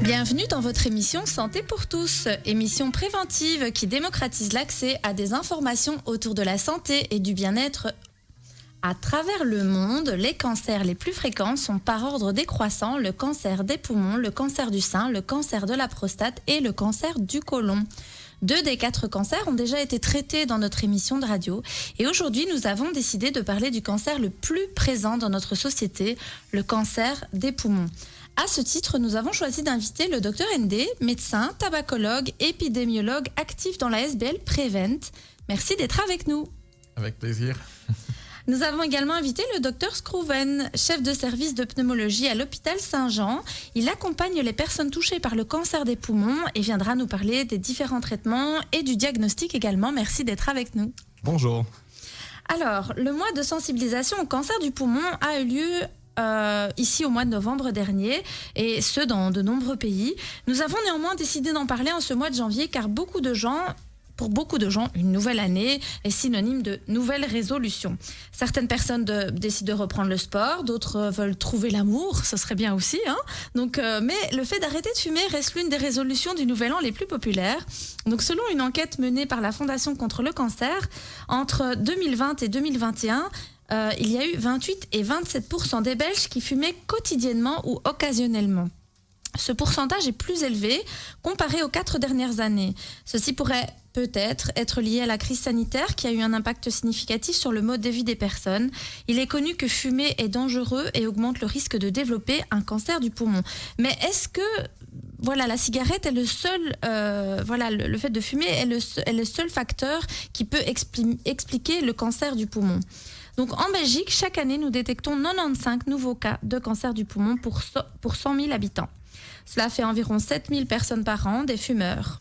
Bienvenue dans votre émission Santé pour tous, émission préventive qui démocratise l'accès à des informations autour de la santé et du bien-être. À travers le monde, les cancers les plus fréquents sont par ordre décroissant le cancer des poumons, le cancer du sein, le cancer de la prostate et le cancer du côlon. 2 des 4 cancers ont déjà été traités dans notre émission de radio et aujourd'hui nous avons décidé de parler du cancer le plus présent dans notre société, le cancer des poumons. À ce titre, nous avons choisi d'inviter le Dr Ndé, médecin, tabacologue, épidémiologue actif dans la SBL Prevent. Merci d'être avec nous. Avec plaisir. Nous avons également invité le Dr Scrouven, chef de service de pneumologie à l'hôpital Saint-Jean. Il accompagne les personnes touchées par le cancer des poumons et viendra nous parler des différents traitements et du diagnostic également. Merci d'être avec nous. Bonjour. Alors, le mois de sensibilisation au cancer du poumon a eu lieu ici au mois de novembre dernier, et ce dans de nombreux pays. Nous avons néanmoins décidé d'en parler en ce mois de janvier car pour beaucoup de gens, une nouvelle année est synonyme de nouvelles résolutions. Certaines personnes décident de reprendre le sport, d'autres veulent trouver l'amour, ce serait bien aussi. Mais le fait d'arrêter de fumer reste l'une des résolutions du Nouvel An les plus populaires. Donc, selon une enquête menée par la Fondation contre le cancer, entre 2020 et 2021, il y a eu 28 et 27% des Belges qui fumaient quotidiennement ou occasionnellement. Ce pourcentage est plus élevé comparé aux 4 dernières années. Ceci pourrait peut-être être lié à la crise sanitaire qui a eu un impact significatif sur le mode de vie des personnes. Il est connu que fumer est dangereux et augmente le risque de développer un cancer du poumon. Mais est-ce que la cigarette est le seul, le fait de fumer est le seul facteur qui peut expliquer le cancer du poumon? Donc en Belgique, chaque année, nous détectons 95 nouveaux cas de cancer du poumon pour 100 000 habitants. Cela fait environ 7 000 personnes par an, des fumeurs.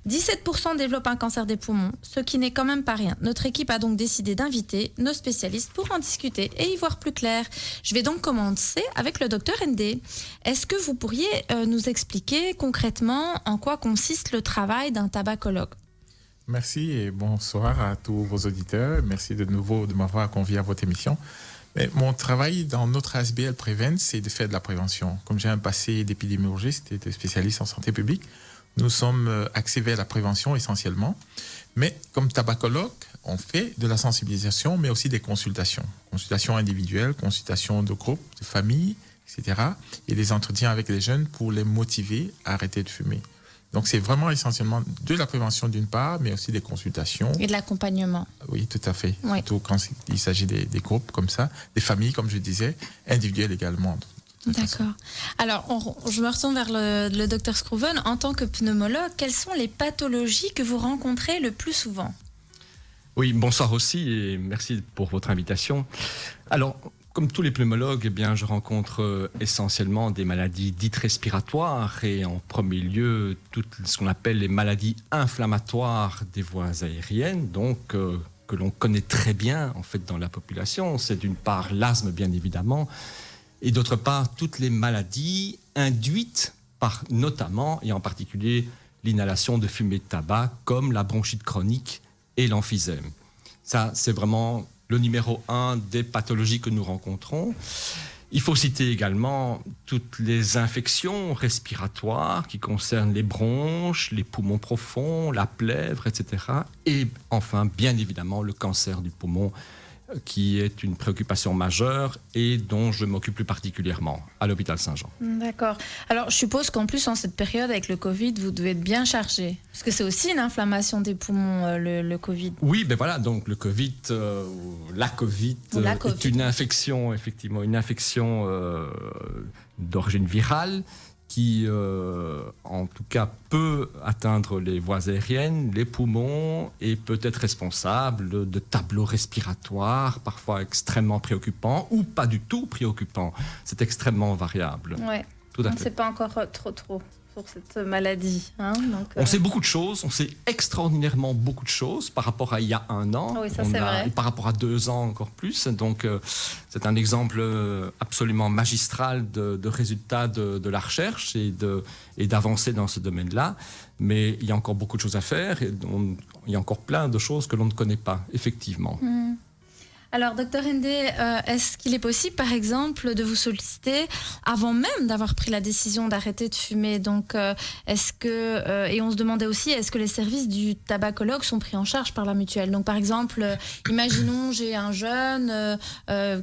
17% développent un cancer des poumons, ce qui n'est quand même pas rien. Notre équipe a donc décidé d'inviter nos spécialistes pour en discuter et y voir plus clair. Je vais donc commencer avec le Dr Ndé. Est-ce que vous pourriez nous expliquer concrètement en quoi consiste le travail d'un tabacologue ? Merci et bonsoir à tous vos auditeurs. Merci de nouveau de m'avoir convié à votre émission. Mais mon travail dans notre SBL Prevent, c'est de faire de la prévention. Comme j'ai un passé d'épidémiologiste et de spécialiste en santé publique, nous sommes axés vers la prévention essentiellement. Mais comme tabacologue, on fait de la sensibilisation, mais aussi des consultations. Consultations individuelles, consultations de groupe, de famille, etc. Et des entretiens avec les jeunes pour les motiver à arrêter de fumer. Donc, c'est vraiment essentiellement de la prévention d'une part, mais aussi des consultations. Et de l'accompagnement. Oui, tout à fait. Oui. Surtout quand il s'agit des groupes comme ça, des familles, comme je disais, individuelles également. D'accord. Alors, je me retourne vers le Dr Scrouven. En tant que pneumologue, quelles sont les pathologies que vous rencontrez le plus souvent ? Oui, bonsoir aussi et merci pour votre invitation. Alors, comme tous les pneumologues, je rencontre essentiellement des maladies dites respiratoires et en premier lieu, tout ce qu'on appelle les maladies inflammatoires des voies aériennes, donc que l'on connaît très bien en fait dans la population. C'est d'une part l'asthme bien évidemment et d'autre part toutes les maladies induites par notamment et en particulier l'inhalation de fumée de tabac comme la bronchite chronique et l'emphysème. Ça, c'est vraiment le numéro 1 des pathologies que nous rencontrons. Il faut citer également toutes les infections respiratoires qui concernent les bronches, les poumons profonds, la plèvre, etc. Et enfin, bien évidemment, le cancer du poumon qui est une préoccupation majeure et dont je m'occupe plus particulièrement à l'hôpital Saint-Jean. D'accord. Alors, je suppose qu'en plus, en cette période, avec le Covid, vous devez être bien chargé. Parce que c'est aussi une inflammation des poumons, le Covid. Oui, donc le Covid, la Covid est une infection, effectivement, une infection d'origine virale qui, en tout cas, peut atteindre les voies aériennes, les poumons, et peut être responsable de tableaux respiratoires, parfois extrêmement préoccupants, ou pas du tout préoccupants. C'est extrêmement variable. Oui, tout à fait. On ne sait pas encore trop sur cette maladie. On sait beaucoup de choses, on sait extraordinairement beaucoup de choses par rapport à il y a 1 an. Oui, ça c'est vrai. Et par rapport à 2 ans encore plus. Donc c'est un exemple absolument magistral de résultats de la recherche et d'avancées dans ce domaine-là. Mais il y a encore beaucoup de choses à faire et il y a encore plein de choses que l'on ne connaît pas, effectivement. Alors, docteur Ndé, est-ce qu'il est possible, par exemple, de vous solliciter avant même d'avoir pris la décision d'arrêter de fumer? Donc, et on se demandait aussi, est-ce que les services du tabacologue sont pris en charge par la mutuelle? Donc, par exemple, imaginons, j'ai un jeune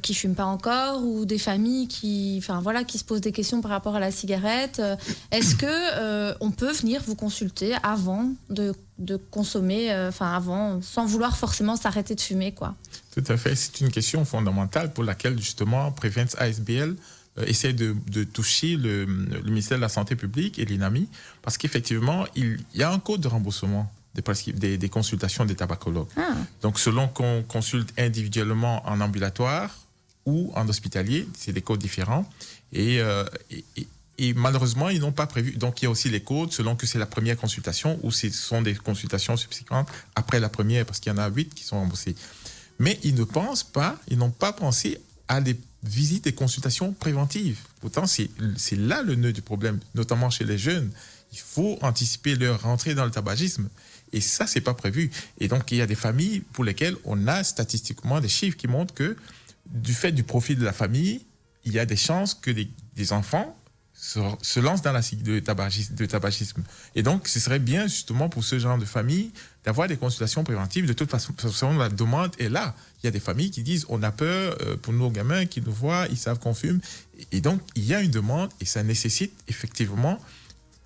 qui fume pas encore, ou des familles qui se posent des questions par rapport à la cigarette. Est-ce que on peut venir vous consulter avant de consommer, avant, sans vouloir forcément s'arrêter de fumer, quoi? Tout à fait. C'est une question fondamentale pour laquelle, justement, Prevent ASBL essaie de toucher le ministère de la Santé publique et l'INAMI, parce qu'effectivement, il y a un code de remboursement des consultations des tabacologues. Ah. Donc, selon qu'on consulte individuellement en ambulatoire ou en hospitalier, c'est des codes différents. Et malheureusement, ils n'ont pas prévu. Donc, il y a aussi les codes selon que c'est la première consultation ou ce sont des consultations subséquentes après la première, parce qu'il y en a 8 qui sont remboursées. Mais ils n'ont pas pensé à des visites et consultations préventives. Pourtant, c'est là le nœud du problème, notamment chez les jeunes. Il faut anticiper leur rentrée dans le tabagisme. Et ça, c'est pas prévu. Et donc, il y a des familles pour lesquelles on a statistiquement des chiffres qui montrent que, du fait du profil de la famille, il y a des chances que des enfants se lancent dans le tabagisme. Et donc, ce serait bien, justement, pour ce genre de famille, d'avoir des consultations préventives. De toute façon, la demande est là. Il y a des familles qui disent, on a peur pour nos gamins qui nous voient, ils savent qu'on fume. Et donc, il y a une demande et ça nécessite effectivement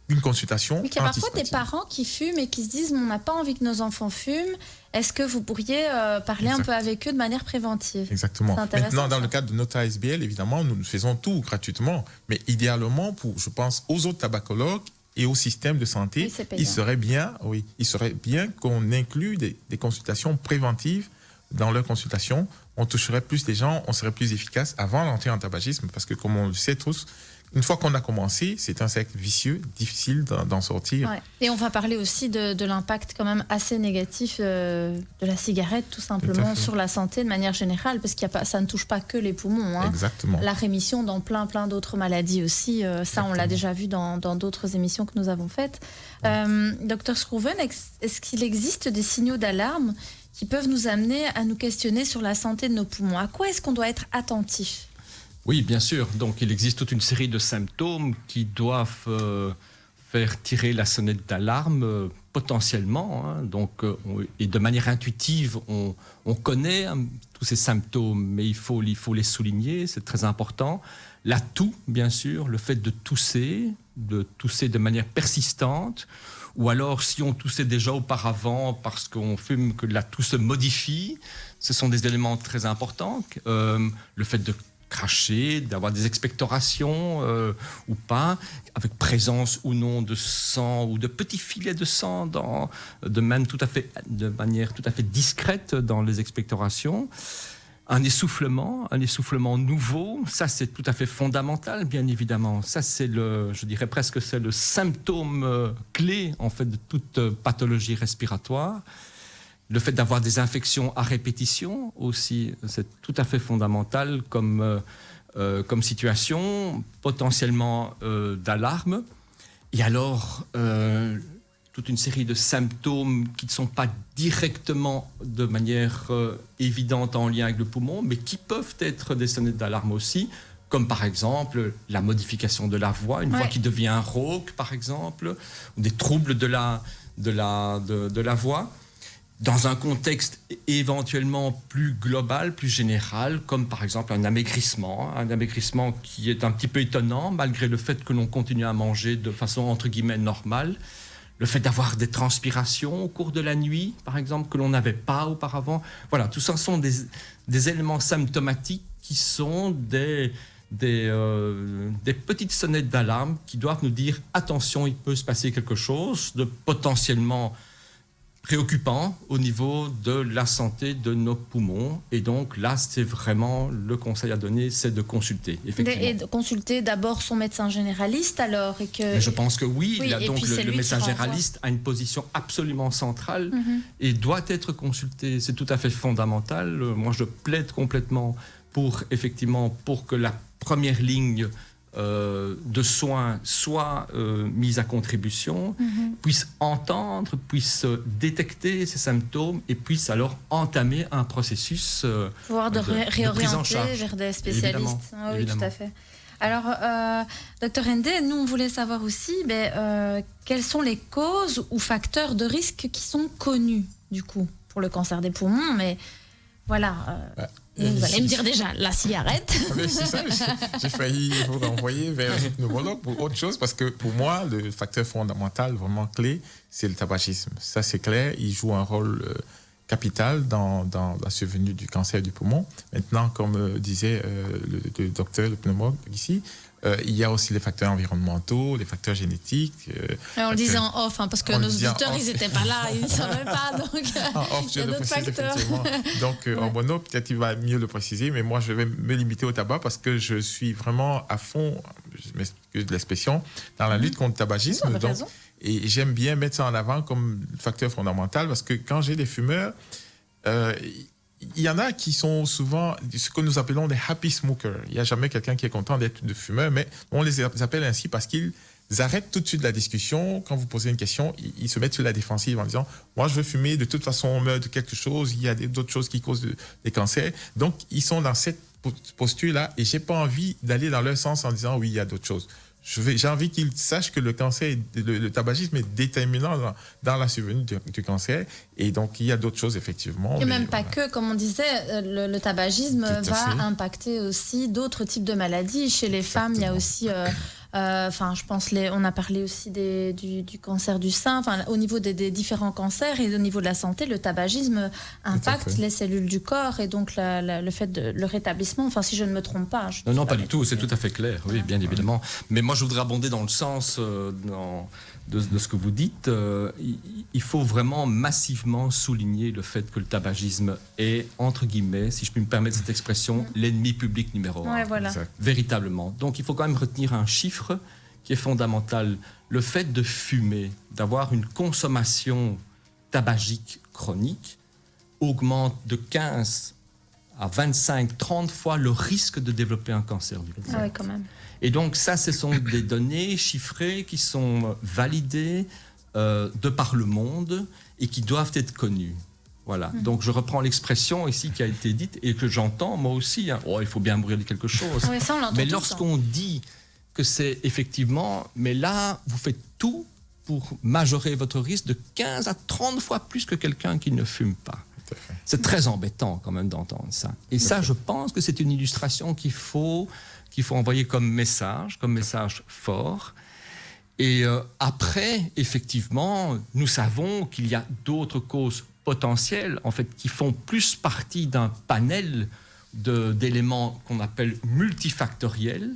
une consultation. Mais il y a parfois des parents qui fument et qui se disent, on n'a pas envie que nos enfants fument. Est-ce que vous pourriez parler un peu avec eux de manière préventive? Exactement. Maintenant, dans le cadre de notre ASBL, évidemment, nous faisons tout gratuitement. Mais idéalement, je pense, aux autres tabacologues et au système de santé, il serait bien qu'on inclue des consultations préventives dans leurs consultations. On toucherait plus les gens, on serait plus efficace avant l'entrée en tabagisme. Parce que, comme on le sait tous, une fois qu'on a commencé, c'est un cercle vicieux, difficile d'en sortir. Ouais. Et on va parler aussi de l'impact quand même assez négatif de la cigarette, tout simplement, sur la santé de manière générale, parce que ça ne touche pas que les poumons. Hein. Exactement. La rémission dans plein d'autres maladies aussi. Ça, on l'a déjà vu dans d'autres émissions que nous avons faites. Dr Scrouven, est-ce qu'il existe des signaux d'alarme qui peuvent nous amener à nous questionner sur la santé de nos poumons? À quoi est-ce qu'on doit être attentif? Oui, bien sûr. Donc, il existe toute une série de symptômes qui doivent faire tirer la sonnette d'alarme potentiellement. Hein. Donc, et de manière intuitive, on connaît tous ces symptômes, mais il faut les souligner, c'est très important. La toux, bien sûr, le fait de tousser de manière persistante, ou alors si on toussait déjà auparavant parce qu'on fume, que la toux se modifie, ce sont des éléments très importants. Le fait de cracher, d'avoir des expectorations ou pas, avec présence ou non de sang ou de petits filets de sang de manière tout à fait discrète dans les expectorations. Un essoufflement nouveau, ça c'est tout à fait fondamental, bien évidemment. Ça c'est je dirais presque c'est le symptôme clé en fait de toute pathologie respiratoire. Le fait d'avoir des infections à répétition aussi, c'est tout à fait fondamental comme situation, potentiellement d'alarme. Et alors, toute une série de symptômes qui ne sont pas directement de manière évidente en lien avec le poumon, mais qui peuvent être des sonnettes d'alarme aussi, comme par exemple la modification de la voix, une voix qui devient rauque par exemple, ou des troubles de la voix. Dans un contexte éventuellement plus global, plus général, comme par exemple un amaigrissement qui est un petit peu étonnant, malgré le fait que l'on continue à manger de façon entre guillemets normale. Le fait d'avoir des transpirations au cours de la nuit, par exemple, que l'on n'avait pas auparavant. Voilà, tout ça sont des éléments symptomatiques qui sont des petites sonnettes d'alarme qui doivent nous dire « Attention, il peut se passer quelque chose de potentiellement préoccupant au niveau de la santé de nos poumons. » Et donc là, c'est vraiment le conseil à donner, c'est de consulter, effectivement. Et de consulter d'abord son médecin généraliste alors Mais je pense que oui donc le médecin généraliste a une position absolument centrale et doit être consulté. C'est tout à fait fondamental. Moi, je plaide complètement pour que la première ligne de soins soient mises à contribution, puissent entendre, puissent détecter ces symptômes et puissent alors entamer un processus pouvoir de prise en charge vers des spécialistes. Oui, évidemment. tout à fait. Alors, Dr Ndé, nous, on voulait savoir aussi quelles sont les causes ou facteurs de risque qui sont connus, du coup, pour le cancer des poumons. Mais voilà, vous allez me dire déjà la cigarette. Mais c'est ça, j'ai failli vous renvoyer vers un pneumologue pour autre chose, parce que pour moi, le facteur fondamental, vraiment clé, c'est le tabagisme. Ça, c'est clair, il joue un rôle capital dans la survenue du cancer du poumon. Maintenant, comme disait le docteur, le pneumologue ici, il y a aussi les facteurs environnementaux, les facteurs génétiques. On le disait en off, parce que nos auditeurs, ils n'étaient pas là, ils ne savaient pas. Donc, en off, je le précise effectivement. Donc, en mono, peut-être il va mieux le préciser, mais moi, je vais me limiter au tabac parce que je suis vraiment à fond, je m'excuse de l'expression, dans la lutte contre le tabagisme. Donc, et j'aime bien mettre ça en avant comme facteur fondamental parce que quand j'ai des fumeurs, il y en a qui sont souvent ce que nous appelons des happy smokers. Il n'y a jamais quelqu'un qui est content d'être de fumeur, mais on les appelle ainsi parce qu'ils arrêtent tout de suite la discussion. Quand vous posez une question, ils se mettent sur la défensive en disant « Moi, je veux fumer, de toute façon, on meurt de quelque chose, il y a d'autres choses qui causent des cancers. » Donc, ils sont dans cette posture-là et je n'ai pas envie d'aller dans leur sens en disant « Oui, il y a d'autres choses. » J'ai envie qu'ils sachent que le cancer, le tabagisme est déterminant dans la survenue du cancer. Et donc, il y a d'autres choses, effectivement. Et même pas que, comme on disait, le tabagisme va impacter aussi d'autres types de maladies. Chez les femmes, il y a aussi... je pense on a parlé aussi du cancer du sein. Au niveau des différents cancers et au niveau de la santé, le tabagisme impacte les cellules du corps et donc le fait de le rétablissement. Enfin, si je ne me trompe pas. Non, pas du tout. C'est tout à fait clair. Oui, bien évidemment. Mais moi, je voudrais abonder dans le sens de ce que vous dites. Il faut vraiment massivement souligner le fait que le tabagisme est, entre guillemets, si je puis me permettre cette expression, l'ennemi public numéro 1. Ouais, voilà. Véritablement. Donc, il faut quand même retenir un chiffre qui est fondamental. Le fait de fumer, d'avoir une consommation tabagique chronique, augmente de 15 à 25, 30 fois le risque de développer un cancer du poumon. Ah oui, quand même. Et donc ça, ce sont des données chiffrées qui sont validées de par le monde et qui doivent être connues. Voilà. Donc je reprends l'expression ici qui a été dite et que j'entends moi aussi. Il faut bien mourir de quelque chose. Oui, ça, on l'entend. Mais lorsqu'on dit que c'est effectivement, mais là, vous faites tout pour majorer votre risque de 15 à 30 fois plus que quelqu'un qui ne fume pas. C'est très embêtant quand même d'entendre ça. Et ça, je pense que c'est une illustration qu'il faut envoyer comme message fort. Et après, effectivement, nous savons qu'il y a d'autres causes potentielles, en fait, qui font plus partie d'un panel d'éléments qu'on appelle multifactoriels,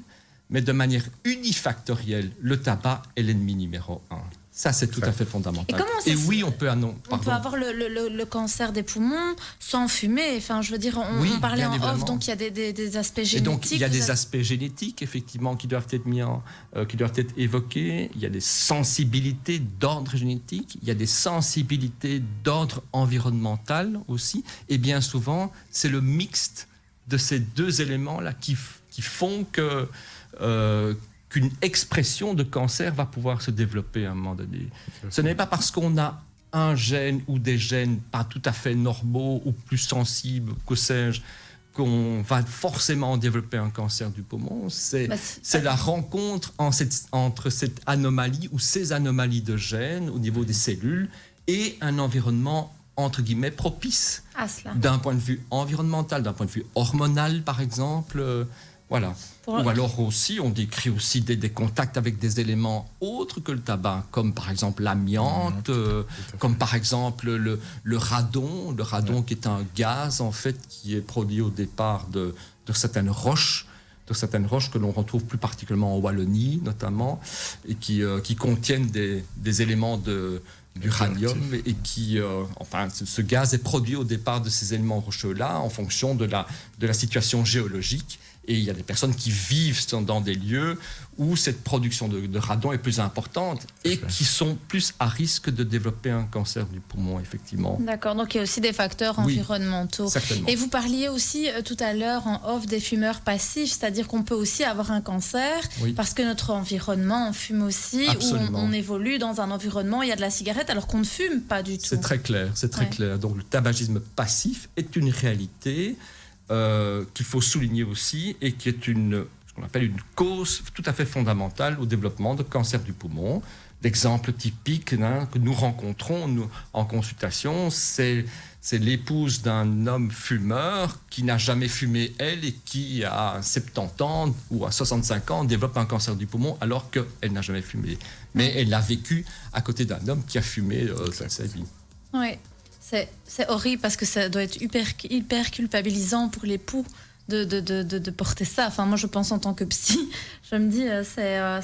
mais de manière unifactorielle, le tabac est l'ennemi numéro 1. Ça, c'est tout à fait fondamental. Et oui, on peut avoir le cancer des poumons sans fumer. Enfin, je veux dire, on parlait en off, donc il y a des aspects génétiques. Et donc, il y a des aspects génétiques, effectivement, qui doivent être évoqués. Il y a des sensibilités d'ordre génétique. Il y a des sensibilités d'ordre environnemental aussi. Et bien souvent, c'est le mixte de ces deux éléments-là qui font qu'une expression de cancer va pouvoir se développer à un moment donné. Ce n'est pas parce qu'on a un gène ou des gènes pas tout à fait normaux ou plus sensibles, que sais-je, qu'on va forcément développer un cancer du poumon. C'est la rencontre entre cette anomalie ou ces anomalies de gènes au niveau des cellules et un environnement entre guillemets propice. D'un point de vue environnemental, d'un point de vue hormonal par exemple. Voilà. Ou alors aussi, on décrit aussi des contacts avec des éléments autres que le tabac, comme par exemple l'amiante, comme par exemple le radon. Le radon qui est un gaz en fait qui est produit au départ de certaines roches que l'on retrouve plus particulièrement en Wallonie notamment, et qui contiennent des éléments d'uranium et qui, ce gaz est produit au départ de ces éléments rocheux-là en fonction de la situation géologique Et il y a des personnes qui vivent dans des lieux où cette production de radon est plus importante et qui sont plus à risque de développer un cancer du poumon, effectivement. D'accord, donc il y a aussi des facteurs environnementaux. Certainement. Et vous parliez aussi tout à l'heure en off des fumeurs passifs, c'est-à-dire qu'on peut aussi avoir un cancer parce que notre environnement, on fume aussi, ou on évolue dans un environnement, il y a de la cigarette alors qu'on ne fume pas du tout. C'est très clair, c'est très clair. Donc le tabagisme passif est une réalité qu'il faut souligner aussi et qui est ce qu'on appelle une cause tout à fait fondamentale au développement de cancer du poumon. L'exemple typique que nous rencontrons en consultation, c'est l'épouse d'un homme fumeur qui n'a jamais fumé, elle, et qui, à 70 ans ou à 65 ans, développe un cancer du poumon alors qu'elle n'a jamais fumé. Mais elle l'a vécu à côté d'un homme qui a fumé toute sa vie. Oui. C'est horrible parce que ça doit être hyper culpabilisant pour l'époux de porter ça. Enfin, moi, je pense en tant que psy, je me dis,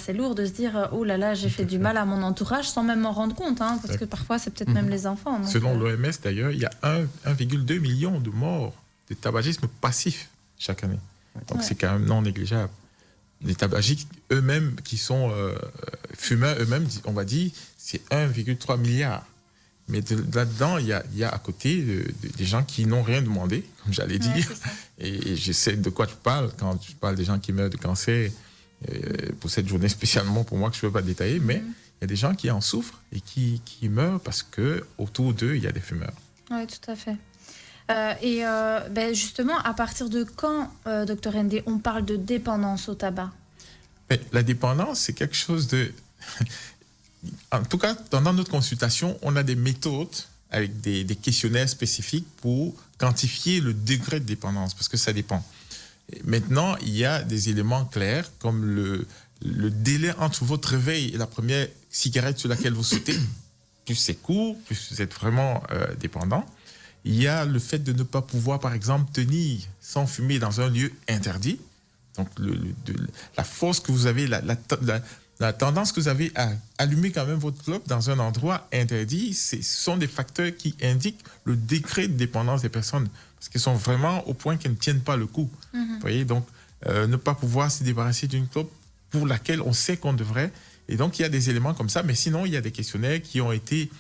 c'est lourd de se dire, oh là là, j'ai fait du mal à mon entourage sans même m'en rendre compte, parce que parfois, c'est peut-être même les enfants. Donc, selon l'OMS, d'ailleurs, il y a 1,2 million de morts de tabagisme passif chaque année. Donc, c'est quand même non négligeable. Les tabagiques eux-mêmes, qui sont fumeurs eux-mêmes, on va dire, c'est 1,3 milliard. Mais là-dedans, il y a à côté des gens qui n'ont rien demandé, comme j'allais dire. Et je sais de quoi tu parles quand tu parles des gens qui meurent de cancer. Pour cette journée spécialement, pour moi, que je ne peux pas détailler. Mais il y a des gens qui en souffrent et qui meurent parce qu'autour d'eux, il y a des fumeurs. Oui, tout à fait. Justement, à partir de quand, Dr Ndé, on parle de dépendance au tabac? La dépendance, c'est quelque chose de... En tout cas, dans notre consultation, on a des méthodes avec des questionnaires spécifiques pour quantifier le degré de dépendance, parce que ça dépend. Et maintenant, il y a des éléments clairs, comme le délai entre votre réveil et la première cigarette sur laquelle vous sautez. Plus c'est court, plus vous êtes vraiment dépendant. Il y a le fait de ne pas pouvoir, par exemple, tenir sans fumer dans un lieu interdit. Donc, la force que vous avez, la tendance que vous avez à allumer quand même votre clope dans un endroit interdit, ce sont des facteurs qui indiquent le degré de dépendance des personnes. Parce qu'elles sont vraiment au point qu'elles ne tiennent pas le coup. Vous voyez, donc, ne pas pouvoir se débarrasser d'une clope pour laquelle on sait qu'on devrait. Et donc, il y a des éléments comme ça. Mais sinon, il y a des questionnaires qui ont été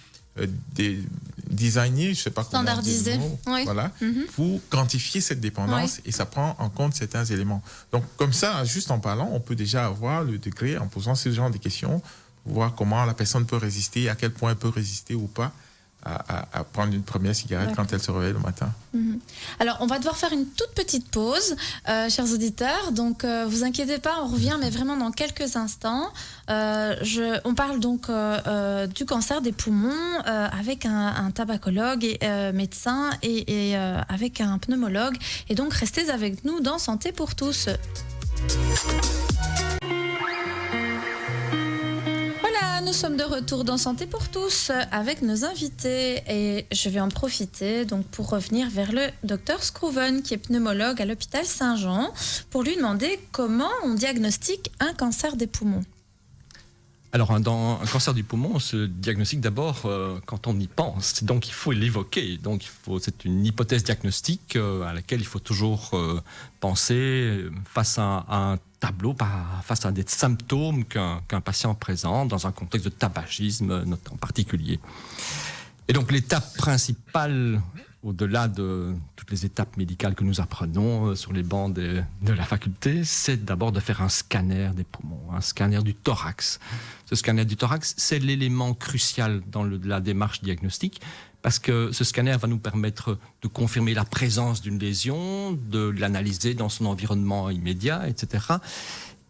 designés, je ne sais pas comment standardisés, voilà, pour quantifier cette dépendance, et ça prend en compte certains éléments. Donc, comme ça, juste en parlant, on peut déjà avoir le degré, en posant ce genre de questions, voir comment la personne peut résister, à quel point elle peut résister ou pas à prendre une première cigarette quand elle se réveille le matin. Alors, on va devoir faire une toute petite pause, chers auditeurs. Donc, vous inquiétez pas, on revient, mais vraiment dans quelques instants. On parle donc du cancer des poumons avec un tabacologue et médecin et avec un pneumologue. Et donc, restez avec nous dans Santé pour tous. Nous sommes de retour dans Santé pour tous avec nos invités et je vais en profiter donc pour revenir vers le docteur Scrouven qui est pneumologue à l'hôpital Saint-Jean pour lui demander comment on diagnostique un cancer des poumons. Alors, dans un cancer du poumon, on se diagnostique d'abord quand on y pense. Donc, il faut l'évoquer. Donc, c'est une hypothèse diagnostique à laquelle il faut toujours penser face à un tableau, face à des symptômes qu'un patient présente dans un contexte de tabagisme en particulier. Et donc, l'étape principale, au-delà de toutes les étapes médicales que nous apprenons sur les bancs de la faculté, c'est d'abord de faire un scanner des poumons, un scanner du thorax. Ce scanner du thorax, c'est l'élément crucial dans la démarche diagnostique, parce que ce scanner va nous permettre de confirmer la présence d'une lésion, de l'analyser dans son environnement immédiat, etc.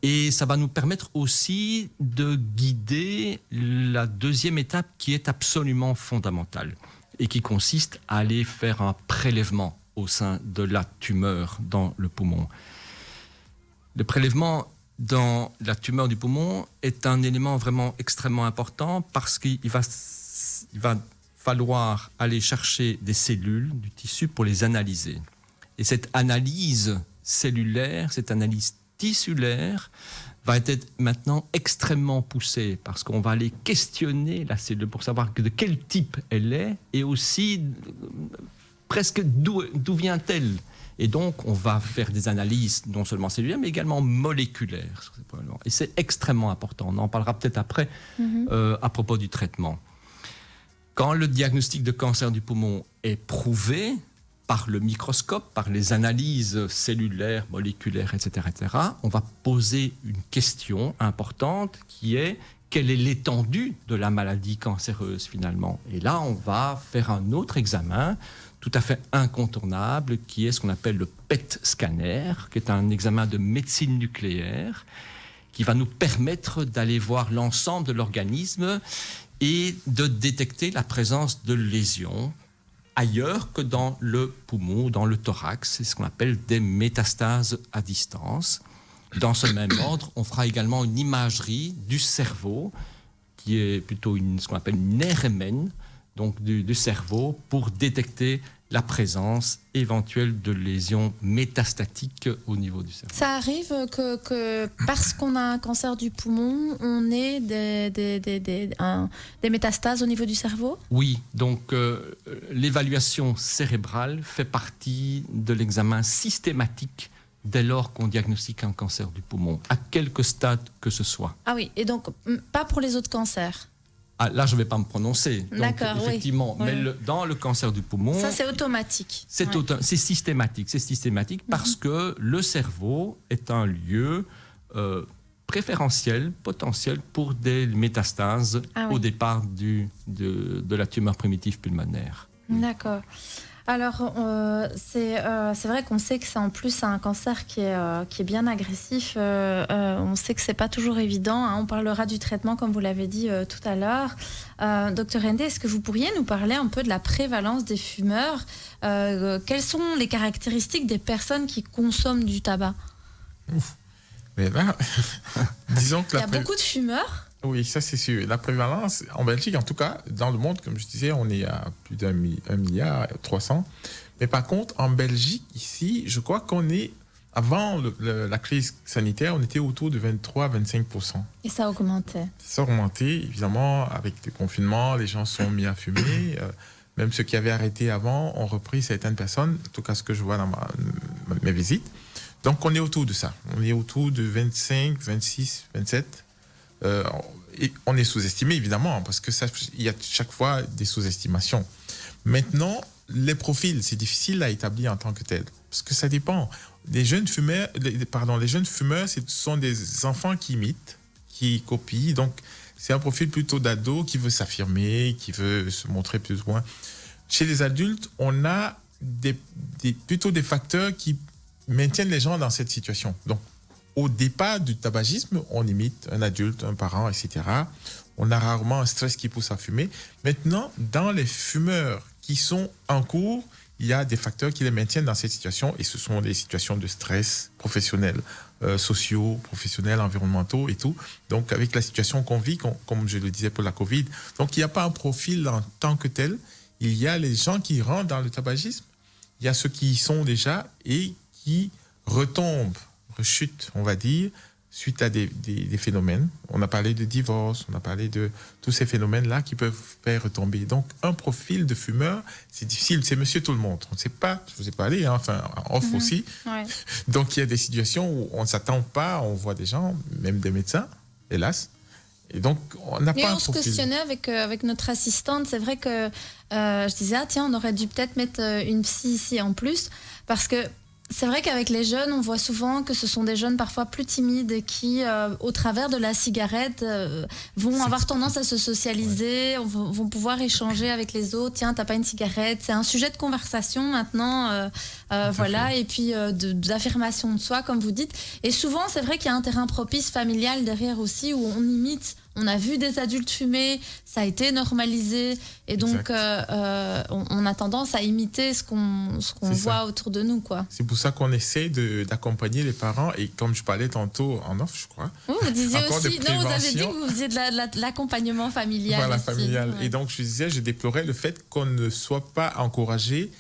Et ça va nous permettre aussi de guider la deuxième étape qui est absolument fondamentale et qui consiste à aller faire un prélèvement au sein de la tumeur dans le poumon. Le prélèvement dans la tumeur du poumon est un élément vraiment extrêmement important parce qu'il va falloir aller chercher des cellules du tissu pour les analyser. Et cette analyse cellulaire, cette analyse tissulaire va être maintenant extrêmement poussée parce qu'on va aller questionner la cellule pour savoir de quel type elle est et aussi presque d'où vient-elle. Et donc, on va faire des analyses non seulement cellulaires, mais également moléculaires sur ces prélèvements. Et c'est extrêmement important. On en parlera peut-être après à propos du traitement. Quand le diagnostic de cancer du poumon est prouvé par le microscope, par les analyses cellulaires, moléculaires, etc., on va poser une question importante qui est: quelle est l'étendue de la maladie cancéreuse finalement? Et là, on va faire un autre examen tout à fait incontournable qui est ce qu'on appelle le PET scanner, qui est un examen de médecine nucléaire qui va nous permettre d'aller voir l'ensemble de l'organisme et de détecter la présence de lésions ailleurs que dans le poumon, dans le thorax. C'est ce qu'on appelle des métastases à distance. Dans ce même ordre, on fera également une imagerie du cerveau, qui est plutôt ce qu'on appelle une RMN, donc du cerveau, pour détecter la présence éventuelle de lésions métastatiques au niveau du cerveau. Ça arrive que parce qu'on a un cancer du poumon, on ait des métastases au niveau du cerveau? Oui, donc l'évaluation cérébrale fait partie de l'examen systématique dès lors qu'on diagnostique un cancer du poumon, à quelque stade que ce soit. Ah oui, et donc pas pour les autres cancers? Ah, là, je ne vais pas me prononcer. D'accord, donc, effectivement, oui. mais dans le cancer du poumon... Ça, c'est automatique. C'est systématique. C'est systématique parce que le cerveau est un lieu préférentiel, potentiel pour des métastases au départ de la tumeur primitive pulmonaire. D'accord. Alors, c'est vrai qu'on sait que c'est en plus un cancer qui est bien agressif. On sait que c'est pas toujours évident. On parlera du traitement, comme vous l'avez dit tout à l'heure. Docteur Ende, est-ce que vous pourriez nous parler un peu de la prévalence des fumeurs? Quelles sont les caractéristiques des personnes qui consomment du tabac? Mais là, disons que il y a beaucoup de fumeurs. Oui, ça c'est sûr. La prévalence, en Belgique, en tout cas, dans le monde, comme je disais, on est à plus d'1 milliard 300. Mais par contre, en Belgique, ici, je crois qu'on est, avant la crise sanitaire, on était autour de 23-25%. Et ça a augmenté? Ça a augmenté, évidemment, avec le confinement, les gens sont mis à fumer. Même ceux qui avaient arrêté avant ont repris, certaines personnes, en tout cas ce que je vois dans mes visites. Donc on est autour de ça. On est autour de 25, 26, 27. Et on est sous-estimé, évidemment, parce que il y a chaque fois des sous-estimations. Maintenant, les profils, c'est difficile à établir en tant que tel, parce que ça dépend. Les jeunes fumeurs, ce sont des enfants qui imitent, qui copient. Donc, c'est un profil plutôt d'ado qui veut s'affirmer, qui veut se montrer plus ou moins. Chez les adultes, on a plutôt des facteurs qui maintiennent les gens dans cette situation. Donc, au départ du tabagisme, on imite un adulte, un parent, etc. On a rarement un stress qui pousse à fumer. Maintenant, dans les fumeurs qui sont en cours, il y a des facteurs qui les maintiennent dans cette situation, et ce sont des situations de stress professionnels, sociaux, professionnels, environnementaux et tout. Donc, avec la situation qu'on vit, comme je le disais pour la Covid, donc il n'y a pas un profil en tant que tel. Il y a les gens qui rentrent dans le tabagisme, il y a ceux qui y sont déjà et qui retombent, rechute, on va dire, suite à des phénomènes. On a parlé de divorce, on a parlé de tous ces phénomènes-là qui peuvent faire retomber. Donc, un profil de fumeur, c'est difficile, c'est monsieur tout le monde. On ne sait pas, je vous ai parlé, enfin, en off aussi. Ouais. Donc, il y a des situations où on ne s'attend pas, on voit des gens, même des médecins, hélas. Et donc, on n'a pas un profil. On se questionnait avec notre assistante. C'est vrai que je disais, tiens, on aurait dû peut-être mettre une psy ici en plus, parce que c'est vrai qu'avec les jeunes, on voit souvent que ce sont des jeunes parfois plus timides qui, au travers de la cigarette, vont avoir tendance à se socialiser, vont pouvoir échanger avec les autres. Tiens, t'as pas une cigarette? C'est un sujet de conversation maintenant, voilà, et puis d'affirmation de soi, comme vous dites. Et souvent, c'est vrai qu'il y a un terrain propice familial derrière aussi, où on imite. On a vu des adultes fumer, ça a été normalisé, et donc on a tendance à imiter ce qu'on voit autour de nous, quoi. C'est pour ça qu'on essaie d'accompagner les parents, et comme je parlais tantôt en off, je crois. Vous disiez aussi, non, vous avez dit que vous faisiez de l'accompagnement familial. Voilà, aussi. familial. Ouais. Et donc je déplorais le fait qu'on ne soit pas encouragé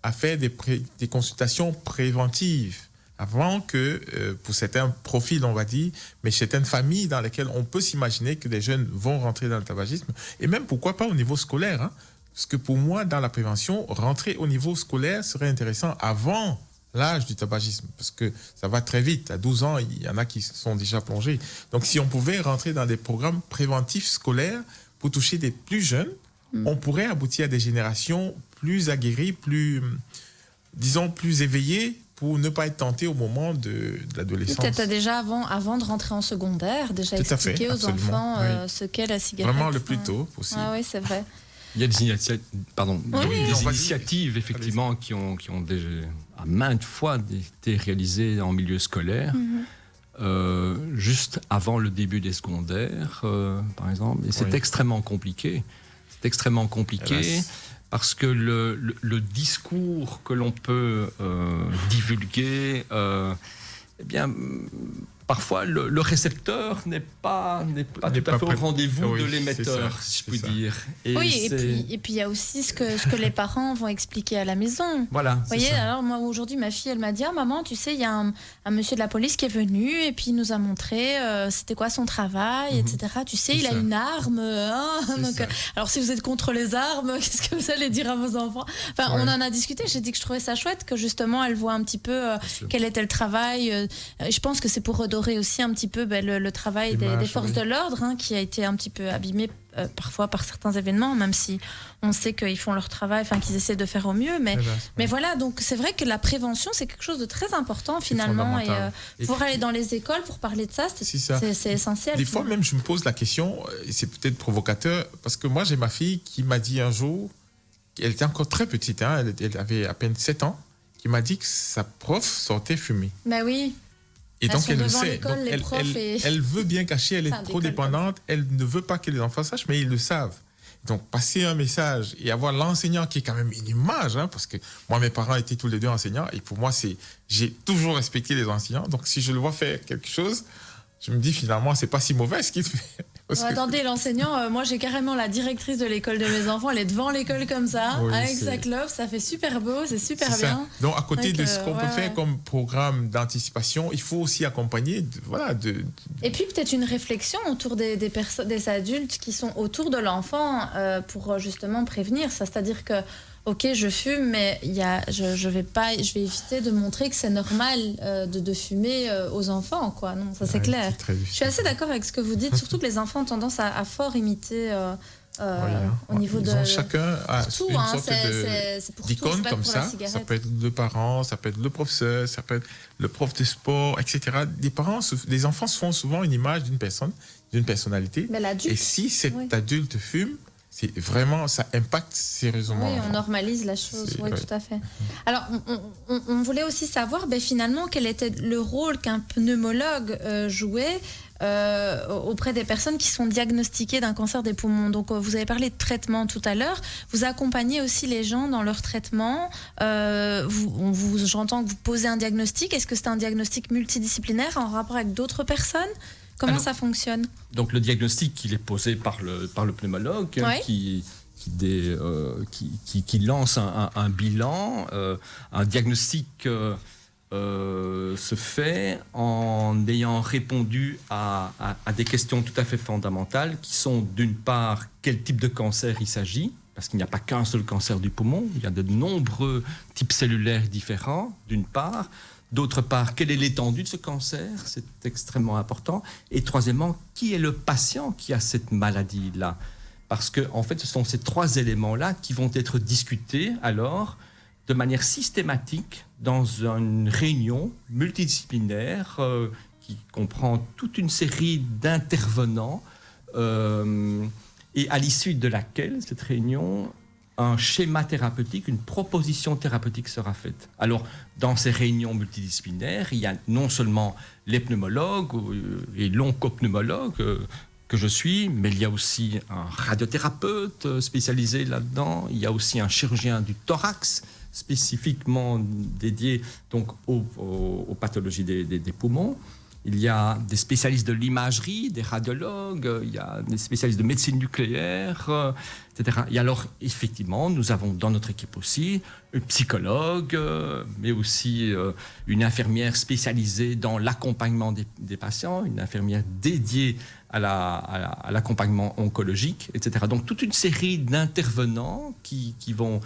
à faire des consultations préventives. Avant que, pour certains profils, on va dire, mais certaines familles dans lesquelles on peut s'imaginer que des jeunes vont rentrer dans le tabagisme, et même pourquoi pas au niveau scolaire, hein, parce que pour moi, dans la prévention, rentrer au niveau scolaire serait intéressant avant l'âge du tabagisme, parce que ça va très vite. À 12 ans, il y en a qui sont déjà plongés. Donc, si on pouvait rentrer dans des programmes préventifs scolaires pour toucher des plus jeunes, on pourrait aboutir à des générations plus aguerries, plus éveillées, pour ne pas être tenté au moment de l'adolescence. Peut-être déjà avant de rentrer en secondaire, déjà Tout à expliquer fait, aux absolument, enfants ce qu'est la cigarette. Vraiment le plus tôt possible. Ah oui, c'est vrai. Il y a des initiatives, vas-y. initiatives effectivement qui ont déjà à maintes fois été réalisées en milieu scolaire, juste avant le début des secondaires, par exemple. Et c'est extrêmement compliqué. C'est extrêmement compliqué. Parce que le discours que l'on peut divulguer, eh bien, parfois le récepteur n'est pas tout à fait au rendez-vous de l'émetteur, si je puis dire. Et puis il y a aussi ce que les parents vont expliquer à la maison. Voilà. Vous voyez, alors moi aujourd'hui, ma fille, elle m'a dit, maman, tu sais, il y a un monsieur de la police qui est venu et puis il nous a montré c'était quoi son travail, etc. Tu sais, il a une arme. Donc, alors si vous êtes contre les armes, qu'est-ce que vous allez dire à vos enfants? Enfin, on en a discuté. J'ai dit que je trouvais ça chouette que justement elle voit un petit peu quel était le travail. Je pense que c'est pour redorer aussi un petit peu le travail des forces de l'ordre qui a été un petit peu abîmé parfois par certains événements, même si on sait qu'ils font leur travail, qu'ils essaient de faire au mieux. Mais voilà, donc c'est vrai que la prévention, c'est quelque chose de très important finalement. Et pour aller dans les écoles, pour parler de ça, c'est essentiel. Des fois même, je me pose la question, et c'est peut-être provocateur, parce que moi j'ai ma fille qui m'a dit un jour, elle était encore très petite, elle avait à peine 7 ans, qui m'a dit que sa prof sortait fumer. Ben oui. Et donc, elle le sait. Donc, elle veut bien cacher, elle est trop dépendante, elle ne veut pas que les enfants sachent, mais ils le savent. Donc, passer un message et avoir l'enseignant qui est quand même une image, parce que moi, mes parents étaient tous les deux enseignants, et pour moi, j'ai toujours respecté les enseignants. Donc, si je le vois faire quelque chose, je me dis finalement, c'est pas si mauvais ce qu'il fait. Attendez, l'enseignant, moi j'ai carrément la directrice de l'école de mes enfants, elle est devant l'école comme ça, avec sa clope, ça fait super beau, c'est super bien. Ça. Donc à côté de ce qu'on peut faire comme programme d'anticipation, il faut aussi accompagner, Et puis peut-être une réflexion autour des adultes qui sont autour de l'enfant pour justement prévenir ça, c'est-à-dire que ok, je fume, mais je vais éviter de montrer que c'est normal de fumer aux enfants, quoi. Non, ça c'est clair. Je suis assez d'accord avec ce que vous dites, surtout que les enfants ont tendance à fort imiter au niveau de. Chacun a une sorte d'icône comme ça. Ça peut être le parent, ça peut être le professeur, ça peut être le prof de sport, etc. Les enfants se font souvent une image d'une personne, d'une personnalité. Et si cet adulte fume, c'est vraiment, ça impacte sérieusement. Oui, on normalise la chose, tout à fait. Alors, on voulait aussi savoir, finalement, quel était le rôle qu'un pneumologue jouait auprès des personnes qui sont diagnostiquées d'un cancer des poumons. Donc, vous avez parlé de traitement tout à l'heure. Vous accompagnez aussi les gens dans leur traitement. J'entends que vous posez un diagnostic. Est-ce que c'est un diagnostic multidisciplinaire en rapport avec d'autres personnes ? Comment ça fonctionne ? Donc le diagnostic, il est posé par le pneumologue qui lance un bilan. Un diagnostic se fait en ayant répondu à des questions tout à fait fondamentales qui sont d'une part quel type de cancer il s'agit, parce qu'il n'y a pas qu'un seul cancer du poumon, il y a de nombreux types cellulaires différents d'une part. D'autre part, quelle est l'étendue de ce cancer? C'est extrêmement important. Et troisièmement, qui est le patient qui a cette maladie-là? Parce que, en fait, ce sont ces trois éléments-là qui vont être discutés alors de manière systématique dans une réunion multidisciplinaire qui comprend toute une série d'intervenants et à l'issue de laquelle, cette réunion, un schéma thérapeutique, une proposition thérapeutique sera faite. Alors, dans ces réunions multidisciplinaires, il y a non seulement les pneumologues et l'oncopneumologue que je suis, mais il y a aussi un radiothérapeute spécialisé là-dedans, il y a aussi un chirurgien du thorax spécifiquement dédié donc aux pathologies des poumons. Il y a des spécialistes de l'imagerie, des radiologues, il y a des spécialistes de médecine nucléaire, etc. Et alors, effectivement, nous avons dans notre équipe aussi un psychologue, mais aussi une infirmière spécialisée dans l'accompagnement des patients, une infirmière dédiée à l'accompagnement oncologique, etc. Donc, toute une série d'intervenants qui vont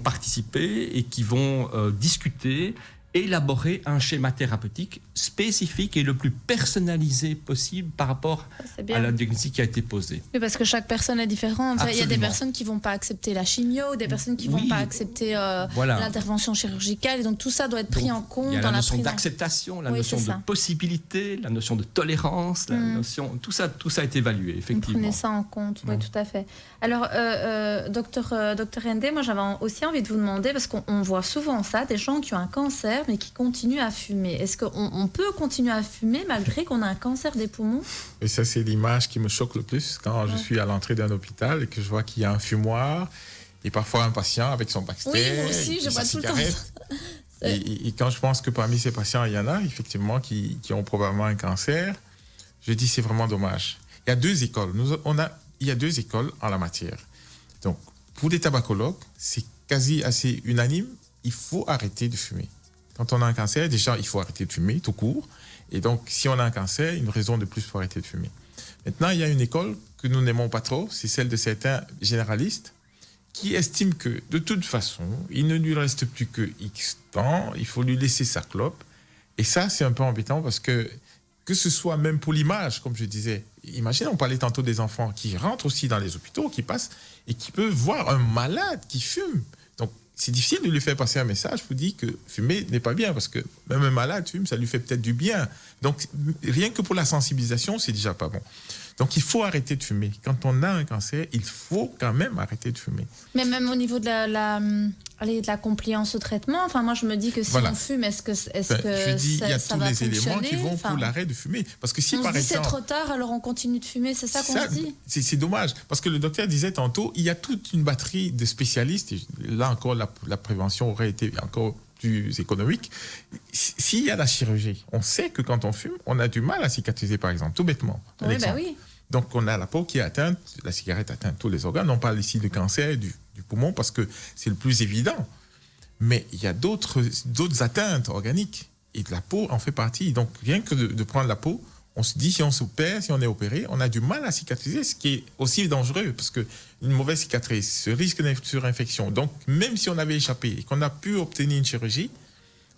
participer et qui vont discuter élaborer un schéma thérapeutique spécifique et le plus personnalisé possible par rapport à la diagnostic qui a été posée. Oui, parce que chaque personne est différente. Il y a des personnes qui ne vont pas accepter la chimio, des personnes qui ne vont pas accepter l'intervention chirurgicale. Et donc tout ça doit être pris en compte. Il y a dans la notion prise d'acceptation, la notion de possibilité, la notion de tolérance, la notion, tout ça est évalué, effectivement. Vous prenez ça en compte, oui, tout à fait. Alors, docteur Ndé, moi j'avais aussi envie de vous demander, parce qu'on voit souvent ça, des gens qui ont un cancer mais qui continuent à fumer. Est-ce qu'on peut continuer à fumer malgré qu'on a un cancer des poumons? Et ça, c'est l'image qui me choque le plus quand je suis à l'entrée d'un hôpital et que je vois qu'il y a un fumoir et parfois un patient avec son Baxter. Oui, moi aussi, je vois tout le temps ça. Et quand je pense que parmi ces patients, il y en a effectivement qui ont probablement un cancer, je dis c'est vraiment dommage. Il y a deux écoles. Il y a deux écoles en la matière. Donc, pour les tabacologues, c'est quasi assez unanime, il faut arrêter de fumer. Quand on a un cancer, déjà, il faut arrêter de fumer, tout court. Et donc, si on a un cancer, une raison de plus pour arrêter de fumer. Maintenant, il y a une école que nous n'aimons pas trop, c'est celle de certains généralistes qui estiment que, de toute façon, il ne lui reste plus que X temps, il faut lui laisser sa clope. Et ça, c'est un peu embêtant parce que ce soit même pour l'image, comme je disais, imaginez, on parlait tantôt des enfants qui rentrent aussi dans les hôpitaux, qui passent, et qui peuvent voir un malade qui fume. Donc, c'est difficile de lui faire passer un message pour dire que fumer n'est pas bien, parce que même un malade fume, ça lui fait peut-être du bien. Donc, rien que pour la sensibilisation, c'est déjà pas bon. Donc, il faut arrêter de fumer. Quand on a un cancer, il faut quand même arrêter de fumer. Mais même au niveau de la compliance au traitement, enfin, moi, je me dis que si on fume, est-ce que je dis, il y a tous les éléments qui vont pour l'arrêt de fumer. Parce que si, on par se dit exemple, c'est trop tard, alors on continue de fumer, c'est ça qu'on se dit? C'est dommage. Parce que le docteur disait tantôt, il y a toute une batterie de spécialistes. Et là encore, la prévention aurait été encore plus économique. S'il y a la chirurgie, on sait que quand on fume, on a du mal à cicatriser, par exemple, tout bêtement. Oui, bah oui. Donc, on a la peau qui est atteinte, la cigarette atteint tous les organes. On parle ici de cancer du poumon parce que c'est le plus évident. Mais il y a d'autres atteintes organiques et de la peau en fait partie. Donc, rien que de prendre la peau, on se dit si on s'opère, si on est opéré, on a du mal à cicatriser, ce qui est aussi dangereux parce qu'une mauvaise cicatrice, ce risque de surinfection. Donc, même si on avait échappé et qu'on a pu obtenir une chirurgie,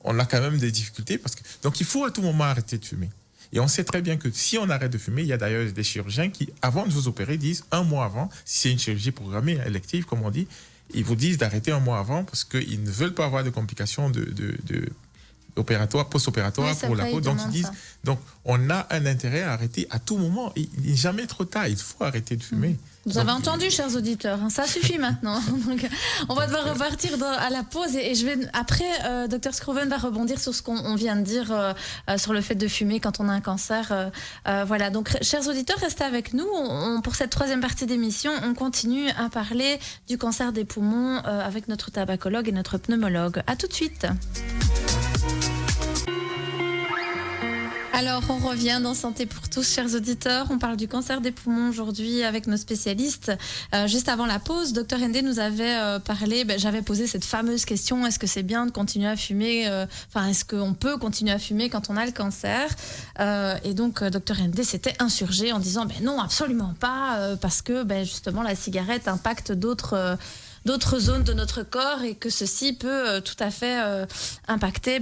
on a quand même des difficultés. Donc, il faut à tout moment arrêter de fumer. Et on sait très bien que si on arrête de fumer, il y a d'ailleurs des chirurgiens qui, avant de vous opérer, disent un mois avant, si c'est une chirurgie programmée, élective, comme on dit, ils vous disent d'arrêter un mois avant parce qu'ils ne veulent pas avoir de complications post-opératoires pour la peau. Donc, ils disent, donc, on a un intérêt à arrêter à tout moment. Il n'est jamais trop tard, il faut arrêter de fumer. Vous avez entendu, chers auditeurs, hein, ça suffit maintenant. Donc, on va devoir repartir à la pause et je vais après, Dr Scroven va rebondir sur ce qu'on vient de dire sur le fait de fumer quand on a un cancer. Voilà, donc chers auditeurs, restez avec nous. Pour cette troisième partie d'émission, on continue à parler du cancer des poumons avec notre tabacologue et notre pneumologue. À tout de suite. Alors, on revient dans Santé pour tous, chers auditeurs. On parle du cancer des poumons aujourd'hui avec nos spécialistes. Juste avant la pause, Dr Ndé nous avait parlé, j'avais posé cette fameuse question, est-ce que c'est bien de continuer à fumer est-ce qu'on peut continuer à fumer quand on a le cancer et donc, Dr Ndé s'était insurgé en disant, non, absolument pas, parce que justement, la cigarette impacte d'autres zones de notre corps et que ceci peut tout à fait impacter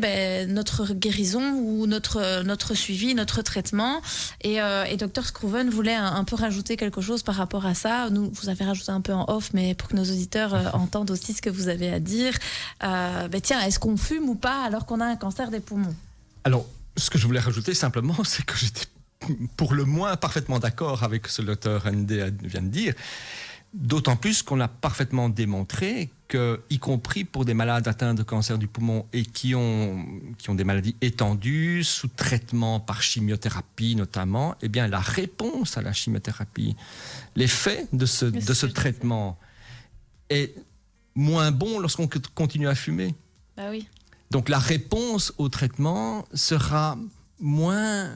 notre guérison ou notre suivi, notre traitement. Et Dr Scroven voulait un peu rajouter quelque chose par rapport à ça. Vous avez rajouté un peu en off, mais pour que nos auditeurs entendent aussi ce que vous avez à dire. Tiens, est-ce qu'on fume ou pas alors qu'on a un cancer des poumons? Alors, ce que je voulais rajouter simplement, c'est que j'étais pour le moins parfaitement d'accord avec ce que le Dr Ndé vient de dire. D'autant plus qu'on a parfaitement démontré que, y compris pour des malades atteints de cancer du poumon et qui ont des maladies étendues, sous traitement par chimiothérapie notamment, eh bien la réponse à la chimiothérapie, l'effet de ce traitement est moins bon lorsqu'on continue à fumer. Bah oui. Donc la réponse au traitement sera moins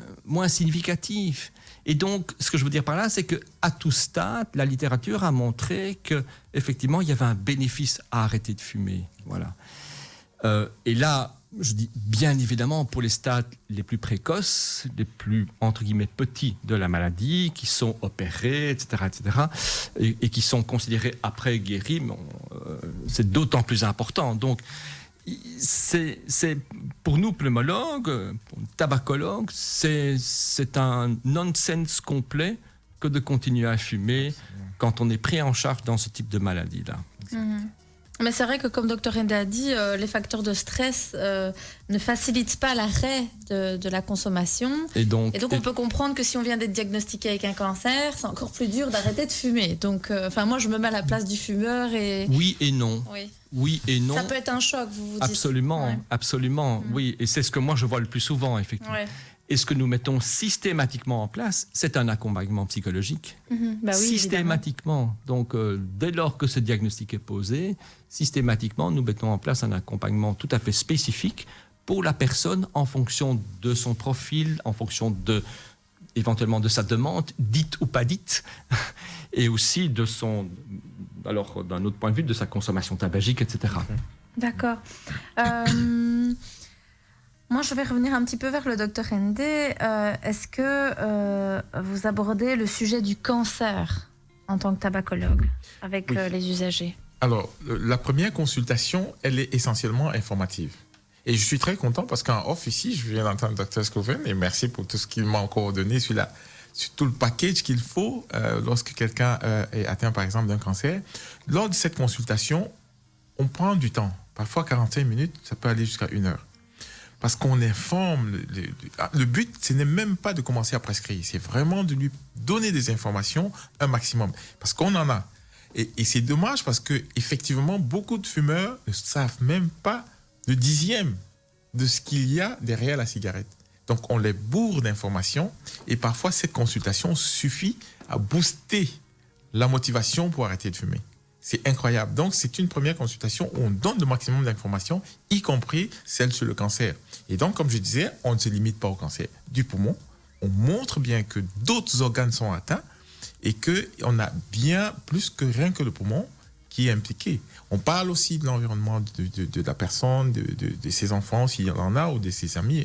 significative. Et donc, ce que je veux dire par là, c'est qu'à tout stade, la littérature a montré qu'effectivement, il y avait un bénéfice à arrêter de fumer. Voilà. Et là, je dis bien évidemment pour les stades les plus précoces, les plus, entre guillemets, petits de la maladie, qui sont opérés, etc., et qui sont considérés après guéris, c'est d'autant plus important. Donc, c'est pour nous pneumologues, pour tabacologues, c'est un nonsense complet que de continuer à fumer quand on est pris en charge dans ce type de maladie-là. Mais c'est vrai que, comme Dr Ende a dit, les facteurs de stress ne facilitent pas l'arrêt de la consommation. Et donc on peut comprendre que si on vient d'être diagnostiqué avec un cancer, c'est encore plus dur d'arrêter de fumer. Donc, moi, je me mets à la place du fumeur et... Oui et non. Oui et non. Ça peut être un choc, vous dites. Absolument, absolument, oui. Et c'est ce que moi, je vois le plus souvent, effectivement. Ouais. Et ce que nous mettons systématiquement en place, c'est un accompagnement psychologique. Systématiquement. Donc, dès lors que ce diagnostic est posé, systématiquement, nous mettons en place un accompagnement tout à fait spécifique pour la personne en fonction de son profil, en fonction éventuellement de sa demande, dite ou pas dite, et aussi de alors d'un autre point de vue, de sa consommation tabagique, etc. D'accord. Moi, je vais revenir un petit peu vers le Dr Ende. Est-ce que vous abordez le sujet du cancer en tant que tabacologue avec les usagers? Alors, la première consultation, elle est essentiellement informative. Et je suis très content parce qu'en off ici, je viens d'entendre le Dr Schoven et merci pour tout ce qu'il m'a encore donné sur tout le package qu'il faut lorsque quelqu'un est atteint, par exemple, d'un cancer. Lors de cette consultation, on prend du temps. Parfois, 45 minutes, ça peut aller jusqu'à 1 heure. Parce qu'on informe. Le but, ce n'est même pas de commencer à prescrire. C'est vraiment de lui donner des informations un maximum. Parce qu'on en a. Et c'est dommage parce qu'effectivement, beaucoup de fumeurs ne savent même pas le 10e de ce qu'il y a derrière la cigarette. Donc, on les bourre d'informations. Et parfois, cette consultation suffit à booster la motivation pour arrêter de fumer. C'est incroyable. Donc, c'est une première consultation où on donne le maximum d'informations, y compris celle sur le cancer. Et donc, comme je disais, on ne se limite pas au cancer du poumon. On montre bien que d'autres organes sont atteints et qu'on a bien plus que rien que le poumon qui est impliqué. On parle aussi de l'environnement de la personne, de ses enfants, s'il y en a, ou de ses amis.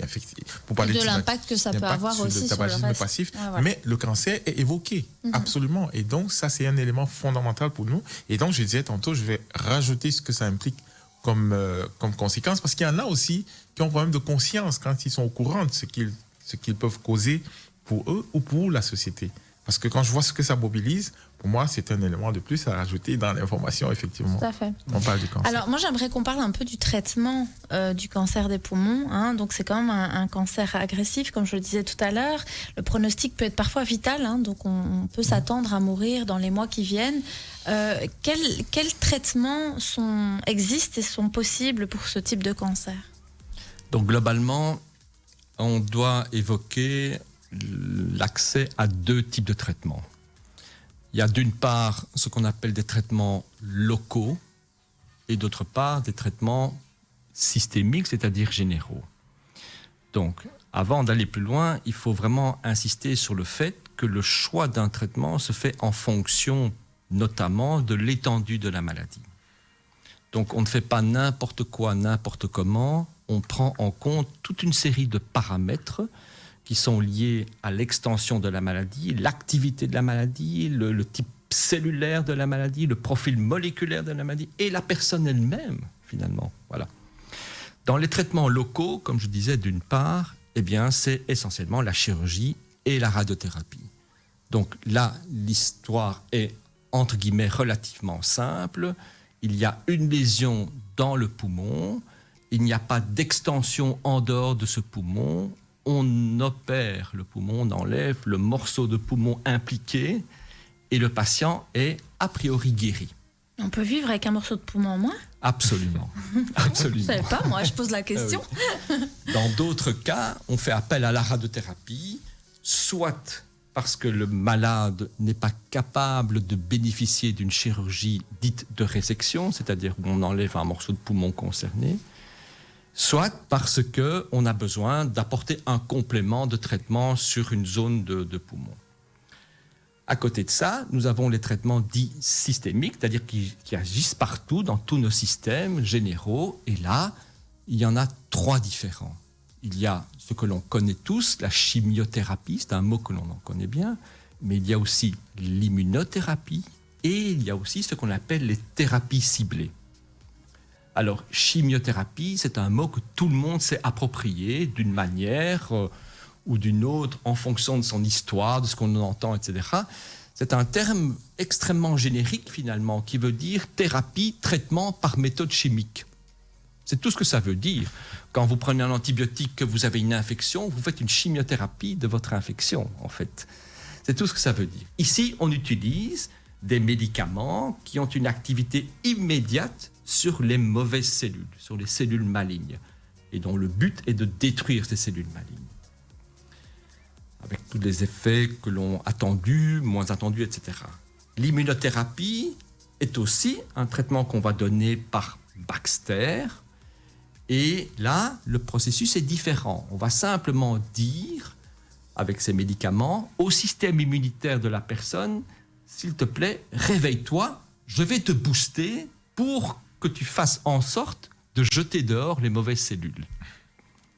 Pour parler de l'impact que ça peut avoir aussi sur le reste. Passif. Mais le cancer est évoqué, absolument. Et donc, ça, c'est un élément fondamental pour nous. Et donc, je disais tantôt, je vais rajouter ce que ça implique comme conséquence, parce qu'il y en a aussi qui ont un problème de conscience quand ils sont au courant de ce qu'ils peuvent causer pour eux ou pour la société. Parce que quand je vois ce que ça mobilise, pour moi, c'est un élément de plus à rajouter dans l'information, effectivement. Tout à fait. On parle du cancer. Alors, moi, j'aimerais qu'on parle un peu du traitement du cancer des poumons. Hein. Donc, c'est quand même un cancer agressif, comme je le disais tout à l'heure. Le pronostic peut être parfois vital, hein, donc on peut s'attendre à mourir dans les mois qui viennent. Quels traitements existent et sont possibles pour ce type de cancer? Donc, globalement, on doit évoquer l'accès à 2 types de traitements. Il y a d'une part ce qu'on appelle des traitements locaux et d'autre part des traitements systémiques, c'est-à-dire généraux. Donc, avant d'aller plus loin, il faut vraiment insister sur le fait que le choix d'un traitement se fait en fonction notamment de l'étendue de la maladie. Donc, on ne fait pas n'importe quoi, n'importe comment, on prend en compte toute une série de paramètres qui sont liés à l'extension de la maladie, l'activité de la maladie, le type cellulaire de la maladie, le profil moléculaire de la maladie et la personne elle-même, finalement. Voilà. Dans les traitements locaux, comme je disais, d'une part, eh bien, c'est essentiellement la chirurgie et la radiothérapie. Donc là, l'histoire est, entre guillemets, relativement simple. Il y a une lésion dans le poumon, il n'y a pas d'extension en dehors de ce poumon. On opère le poumon, on enlève le morceau de poumon impliqué et le patient est a priori guéri. On peut vivre avec un morceau de poumon en moins? Absolument. Absolument. Je ne savais pas, moi, je pose la question. Dans d'autres cas, on fait appel à la radiothérapie, soit parce que le malade n'est pas capable de bénéficier d'une chirurgie dite de résection, c'est-à-dire où on enlève un morceau de poumon concerné, soit parce qu'on a besoin d'apporter un complément de traitement sur une zone de poumon. À côté de ça, nous avons les traitements dits systémiques, c'est-à-dire qui agissent partout, dans tous nos systèmes généraux. Et là, il y en a 3 différents. Il y a ce que l'on connaît tous, la chimiothérapie, c'est un mot que l'on en connaît bien, mais il y a aussi l'immunothérapie et il y a aussi ce qu'on appelle les thérapies ciblées. Alors, chimiothérapie, c'est un mot que tout le monde s'est approprié d'une manière ou d'une autre en fonction de son histoire, de ce qu'on entend, etc. C'est un terme extrêmement générique finalement qui veut dire thérapie, traitement par méthode chimique. C'est tout ce que ça veut dire. Quand vous prenez un antibiotique, que vous avez une infection, vous faites une chimiothérapie de votre infection en fait. C'est tout ce que ça veut dire. Ici, on utilise des médicaments qui ont une activité immédiate sur les mauvaises cellules, sur les cellules malignes, et dont le but est de détruire ces cellules malignes, avec tous les effets que l'on attendus, moins attendus, etc. L'immunothérapie est aussi un traitement qu'on va donner par Baxter, et là, le processus est différent. On va simplement dire, avec ces médicaments, au système immunitaire de la personne, s'il te plaît, réveille-toi, je vais te booster pour que tu fasses en sorte de jeter dehors les mauvaises cellules.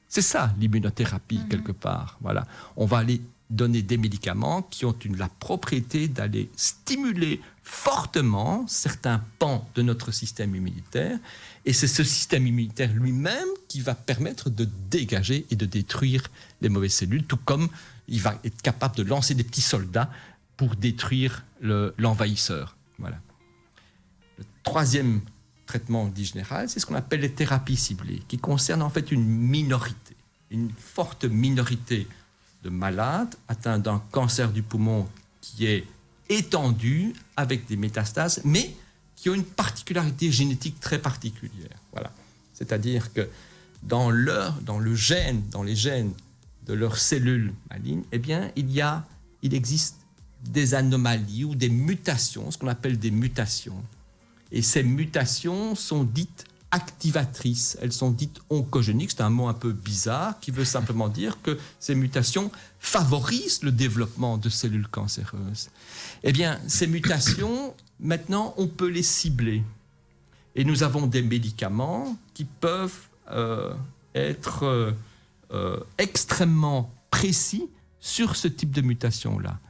C'est ça l'immunothérapie, quelque part. Voilà. On va aller donner des médicaments qui ont la propriété d'aller stimuler fortement certains pans de notre système immunitaire. Et c'est ce système immunitaire lui-même qui va permettre de dégager et de détruire les mauvaises cellules, tout comme il va être capable de lancer des petits soldats pour détruire l'envahisseur. Voilà. Le troisième traitement dit général, c'est ce qu'on appelle les thérapies ciblées, qui concernent en fait une minorité, une forte minorité de malades atteints d'un cancer du poumon qui est étendu avec des métastases, mais qui ont une particularité génétique très particulière. Voilà. C'est-à-dire que dans les gènes de leurs cellules malignes, eh bien, il existe des anomalies ou des mutations, ce qu'on appelle des mutations. Et ces mutations sont dites activatrices, elles sont dites oncogéniques, c'est un mot un peu bizarre qui veut simplement dire que ces mutations favorisent le développement de cellules cancéreuses. Eh bien, ces mutations, maintenant, on peut les cibler. Et nous avons des médicaments qui peuvent être extrêmement précis sur ce type de mutation-là.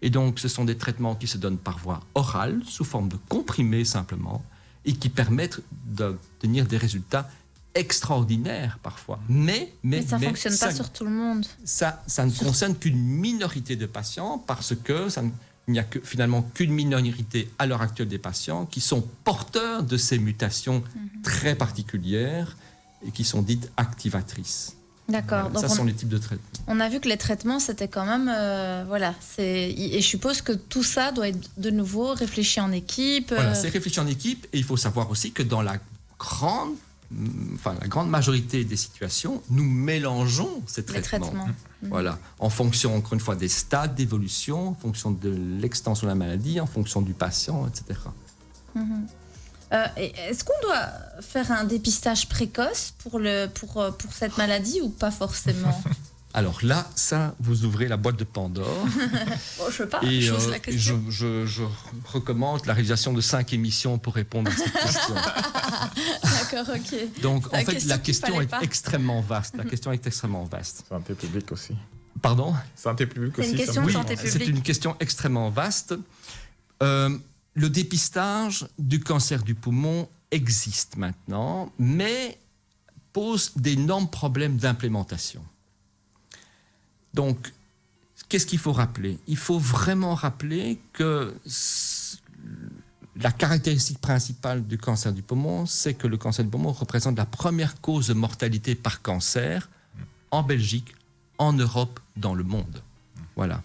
Et donc, ce sont des traitements qui se donnent par voie orale, sous forme de comprimés simplement, et qui permettent d'obtenir des résultats extraordinaires parfois. Mais ça ne fonctionne pas sur tout le monde. Ça ne concerne qu'une minorité de patients, parce que il n'y a finalement qu'une minorité à l'heure actuelle des patients qui sont porteurs de ces mutations très particulières et qui sont dites activatrices. D'accord. Donc ça sont les types de traitements. On a vu que les traitements, c'était quand même... et je suppose que tout ça doit être de nouveau réfléchi en équipe. Voilà, c'est réfléchi en équipe. Et il faut savoir aussi que dans la grande majorité des situations, nous mélangeons ces traitements. Voilà, en fonction, encore une fois, des stades d'évolution, en fonction de l'extension de la maladie, en fonction du patient, etc. Est-ce qu'on doit faire un dépistage précoce pour cette maladie ou pas forcément? Alors là, ça, vous ouvrez la boîte de Pandore. Bon, je veux pas, et je pose la question. Je recommande la réalisation de 5 émissions pour répondre à cette question. D'accord, ok. Donc, en fait, la question est extrêmement vaste. La question est extrêmement vaste. Santé publique aussi. Pardon? Santé publique aussi. C'est une question de santé Oui, publique. c'est une question extrêmement vaste. Le dépistage du cancer du poumon existe maintenant, mais pose d'énormes problèmes d'implémentation. Donc, qu'est-ce qu'il faut rappeler? Il faut vraiment rappeler que la caractéristique principale du cancer du poumon, c'est que le cancer du poumon représente la première cause de mortalité par cancer en Belgique, en Europe, dans le monde. Voilà.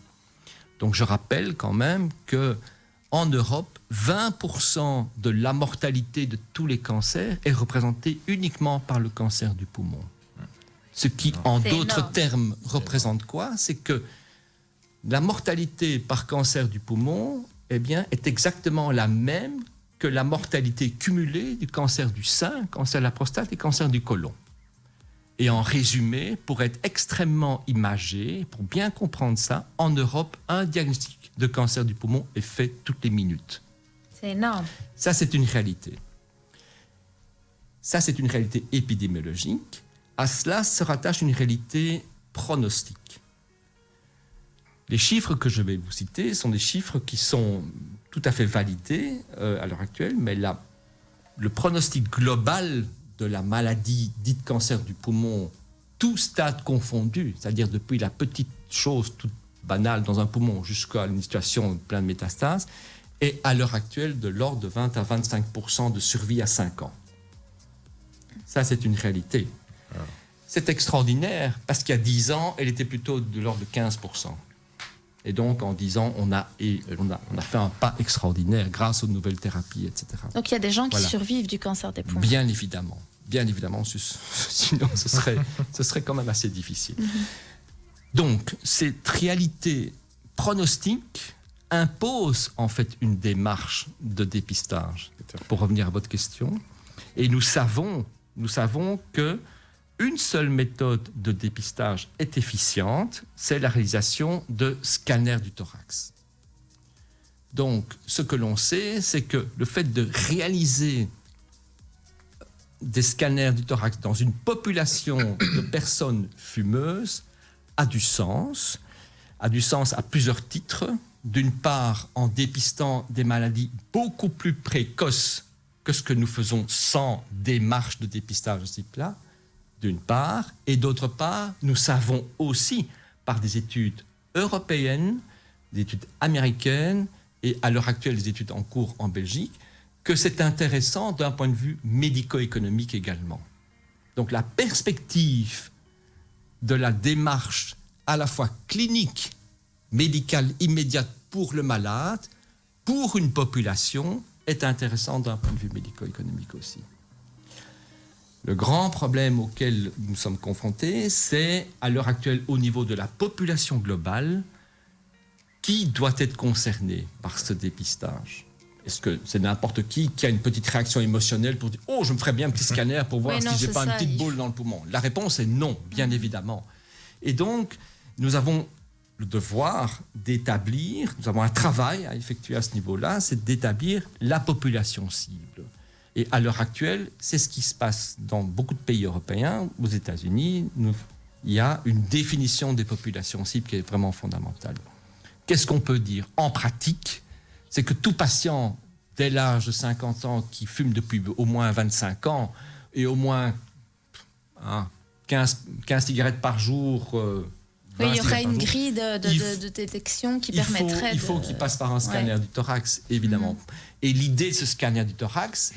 Donc, je rappelle quand même que en Europe, 20% de la mortalité de tous les cancers est représentée uniquement par le cancer du poumon. Ce qui, en d'autres termes, représente quoi? C'est que la mortalité par cancer du poumon, eh bien, est exactement la même que la mortalité cumulée du cancer du sein, cancer de la prostate et cancer du côlon. Et en résumé, pour être extrêmement imagé, pour bien comprendre ça, en Europe, un diagnostic de cancer du poumon est fait toutes les minutes. C'est énorme. Ça, c'est une réalité. Ça, c'est une réalité épidémiologique. À cela se rattache une réalité pronostique. Les chiffres que je vais vous citer sont des chiffres qui sont tout à fait validés à l'heure actuelle, mais le pronostic global de la maladie dite cancer du poumon, tout stade confondu, c'est-à-dire depuis la petite chose toute banale dans un poumon jusqu'à une situation pleine de métastases, est à l'heure actuelle de l'ordre de 20 à 25% de survie à 5 ans. Ça, c'est une réalité. C'est extraordinaire parce qu'il y a 10 ans, elle était plutôt de l'ordre de 15%. Et donc, en 10 ans, on a fait un pas extraordinaire grâce aux nouvelles thérapies, etc. Donc, il y a des gens qui survivent du cancer des poumons. Bien évidemment, sinon ce serait quand même assez difficile. Donc, cette réalité pronostique impose en fait une démarche de dépistage. Pour revenir à votre question, et nous savons que une seule méthode de dépistage est efficiente, c'est la réalisation de scanners du thorax. Donc, ce que l'on sait, c'est que le fait de réaliser des scanners du thorax dans une population de personnes fumeuses a du sens à plusieurs titres. D'une part, en dépistant des maladies beaucoup plus précoces que ce que nous faisons sans démarche de dépistage de ce type-là, d'une part, et d'autre part, nous savons aussi, par des études européennes, des études américaines, et à l'heure actuelle des études en cours en Belgique, que c'est intéressant d'un point de vue médico-économique également. Donc la perspective de la démarche à la fois clinique, médicale immédiate pour le malade, pour une population, est intéressante d'un point de vue médico-économique aussi. Le grand problème auquel nous sommes confrontés, c'est à l'heure actuelle au niveau de la population globale, qui doit être concerné par ce dépistage. Est-ce que c'est n'importe qui a une petite réaction émotionnelle pour dire « Oh, je me ferais bien un petit scanner pour voir si j'ai pas une petite boule dans le poumon ». La réponse est non, bien évidemment. Et donc, nous avons le devoir d'établir, nous avons un travail à effectuer à ce niveau-là, c'est d'établir la population cible. Et à l'heure actuelle, c'est ce qui se passe dans beaucoup de pays européens. Aux États-Unis, il y a une définition des populations cibles qui est vraiment fondamentale. Qu'est-ce qu'on peut dire ? En pratique, c'est que tout patient dès l'âge de 50 ans qui fume depuis au moins 25 ans et au moins 15 cigarettes par jour... oui, il y aurait une grille de détection qui permettrait Il faut qu'il passe par un scanner du thorax, évidemment. Et l'idée de ce scanner du thorax,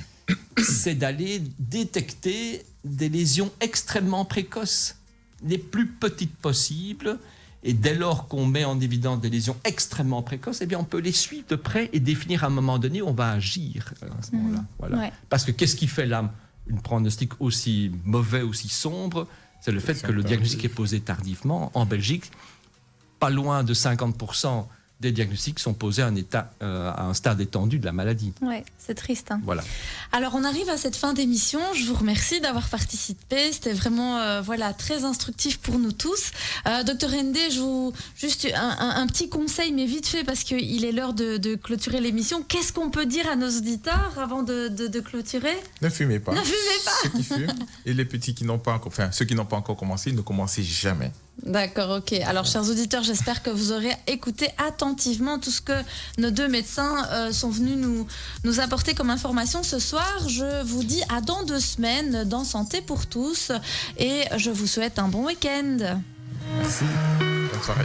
c'est d'aller détecter des lésions extrêmement précoces, les plus petites possibles. Et dès lors qu'on met en évidence des lésions extrêmement précoces, eh bien on peut les suivre de près et définir à un moment donné où on va agir à ce moment-là. Voilà. Ouais. Parce que qu'est-ce qui fait là une pronostic aussi mauvais, aussi sombre ? C'est le fait que le diagnostic est posé tardivement. En Belgique, pas loin de 50% des diagnostics sont posés à un stade étendu de la maladie. Oui, c'est triste. Hein. Voilà. Alors, on arrive à cette fin d'émission. Je vous remercie d'avoir participé. C'était vraiment très instructif pour nous tous. Docteur Ndé, juste un petit conseil, mais vite fait, parce qu'il est l'heure de clôturer l'émission. Qu'est-ce qu'on peut dire à nos auditeurs avant de clôturer ? Ne fumez pas. Ne fumez pas. Ceux qui fument et les petits qui n'ont pas encore, ceux qui n'ont pas encore commencé, ne commencez jamais. D'accord, ok. Alors, chers auditeurs, j'espère que vous aurez écouté attentivement tout ce que nos deux médecins sont venus nous apporter comme information ce soir. Je vous dis à dans 2 semaines dans Santé pour tous et je vous souhaite un bon week-end. Merci. Bonne soirée.